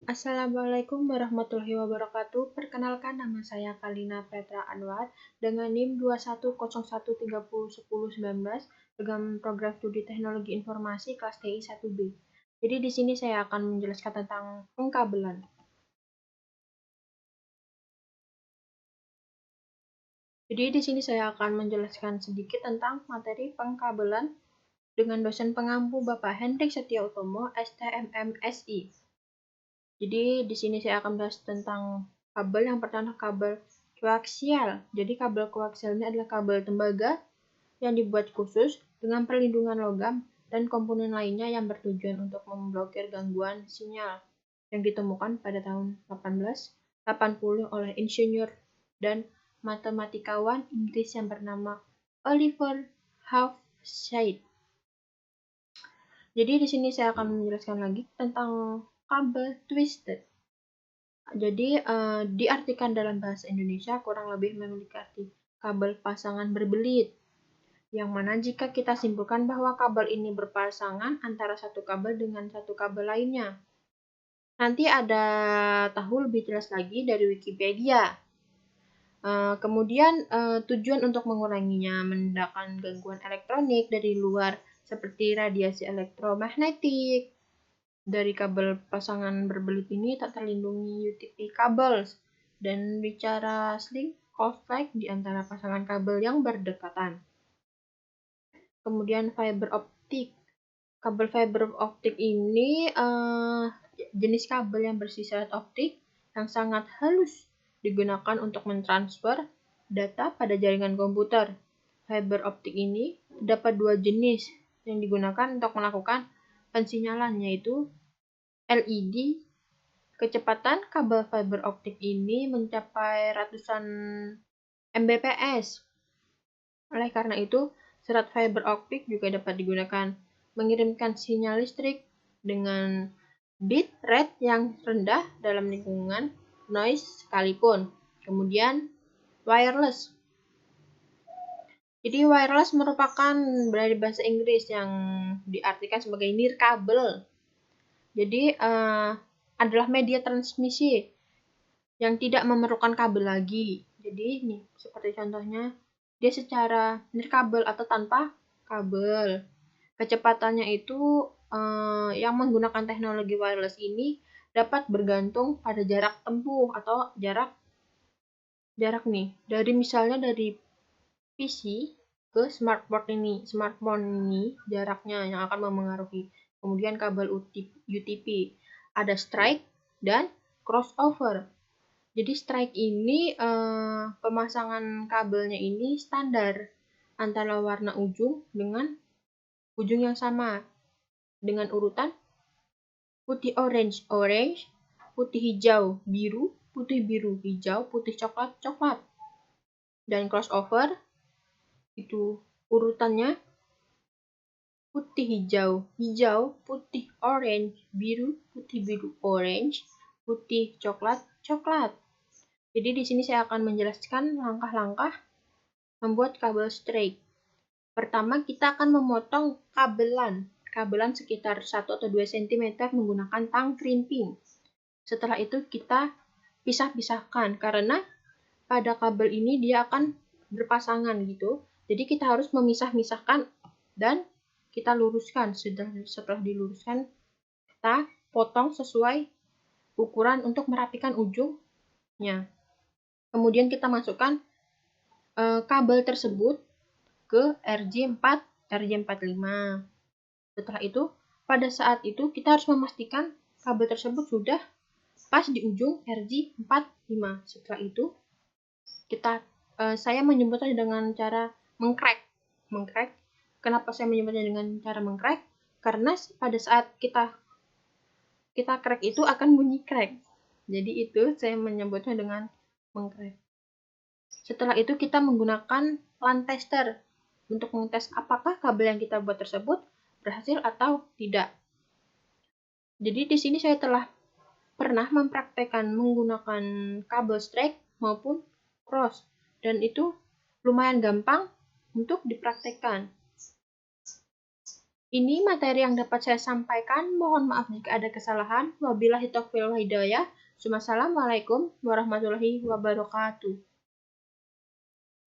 Assalamualaikum warahmatullahi wabarakatuh. Perkenalkan, nama saya Kalina Petra Anwar dengan NIM 2101301019 dengan program studi Teknologi Informasi kelas TI 1B. Jadi di sini saya akan menjelaskan tentang pengkabelan. Jadi di sini saya akan menjelaskan sedikit tentang materi pengkabelan dengan dosen pengampu Bapak Hendrik Setiautomo, STMMSI. Jadi di sini saya akan bahas tentang kabel. Yang pertama, kabel koaksial. Jadi kabel koaksial ini adalah kabel tembaga yang dibuat khusus dengan perlindungan logam dan komponen lainnya yang bertujuan untuk memblokir gangguan sinyal yang ditemukan pada tahun 1880 oleh insinyur dan matematikawan Inggris yang bernama Oliver Halfshade. Jadi di sini saya akan menjelaskan lagi tentang kabel twisted. Jadi diartikan dalam bahasa Indonesia kurang lebih memiliki arti kabel pasangan berbelit, yang mana jika kita simpulkan bahwa kabel ini berpasangan antara satu kabel dengan satu kabel lainnya. Nanti ada tahu lebih jelas lagi dari Wikipedia. Kemudian tujuan untuk menguranginya menandakan gangguan elektronik dari luar seperti radiasi elektromagnetik. Dari kabel pasangan berbelit ini tak terlindungi UTP kabel dan bicara sling konflik di antara pasangan kabel yang berdekatan. Kemudian fiber optik. Kabel fiber optik ini jenis kabel yang bersifat optik yang sangat halus digunakan untuk mentransfer data pada jaringan komputer. Fiber optik ini terdapat dua jenis yang digunakan untuk melakukan pensinyalan, yaitu LED. Kecepatan kabel fiber optik ini mencapai ratusan Mbps. Oleh karena itu, serat fiber optik juga dapat digunakan mengirimkan sinyal listrik dengan bit rate yang rendah dalam lingkungan noise sekalipun. Kemudian, wireless. Jadi wireless merupakan dari bahasa Inggris yang diartikan sebagai nirkabel. Jadi adalah media transmisi yang tidak memerlukan kabel lagi. Jadi nih, seperti contohnya, dia secara nirkabel atau tanpa kabel. Kecepatannya itu yang menggunakan teknologi wireless ini dapat bergantung pada jarak tempuh atau jarak nih. Dari misalnya dari PC ke smartphone ini jaraknya yang akan memengaruhi. Kemudian kabel UTP, ada strike dan crossover. Jadi strike ini pemasangan kabelnya ini standar antara warna ujung dengan ujung yang sama dengan urutan putih orange, putih hijau, biru, putih biru, hijau, putih coklat, coklat. Dan crossover itu urutannya putih hijau, hijau, putih orange, biru, putih biru, orange, putih coklat, coklat. Jadi di sini saya akan menjelaskan langkah-langkah membuat kabel strike. Pertama, kita akan memotong kabelan sekitar 1 atau 2 cm menggunakan tang crimping. Setelah itu kita pisah-pisahkan karena pada kabel ini dia akan berpasangan gitu. Jadi kita harus memisah-misahkan dan kita luruskan. Setelah diluruskan, kita potong sesuai ukuran untuk merapikan ujungnya. Kemudian kita masukkan kabel tersebut ke RJ4, RJ45. Setelah itu, pada saat itu kita harus memastikan kabel tersebut sudah pas di ujung RJ45. Setelah itu, saya menyebutnya dengan cara mengcrack. Kenapa saya menyebutnya dengan cara mengcrack? Karena pada saat kita crack itu akan bunyi crack. Jadi itu saya menyebutnya dengan mengcrack. Setelah itu kita menggunakan LAN tester untuk mengetes apakah kabel yang kita buat tersebut berhasil atau tidak. Jadi di sini saya telah pernah mempraktekkan menggunakan kabel strike maupun cross, dan itu lumayan gampang untuk dipraktekkan. Ini materi yang dapat saya sampaikan. Mohon maaf jika ada kesalahan. Wabillahi taufiq wal hidayah. Wassalamualaikum warahmatullahi wabarakatuh.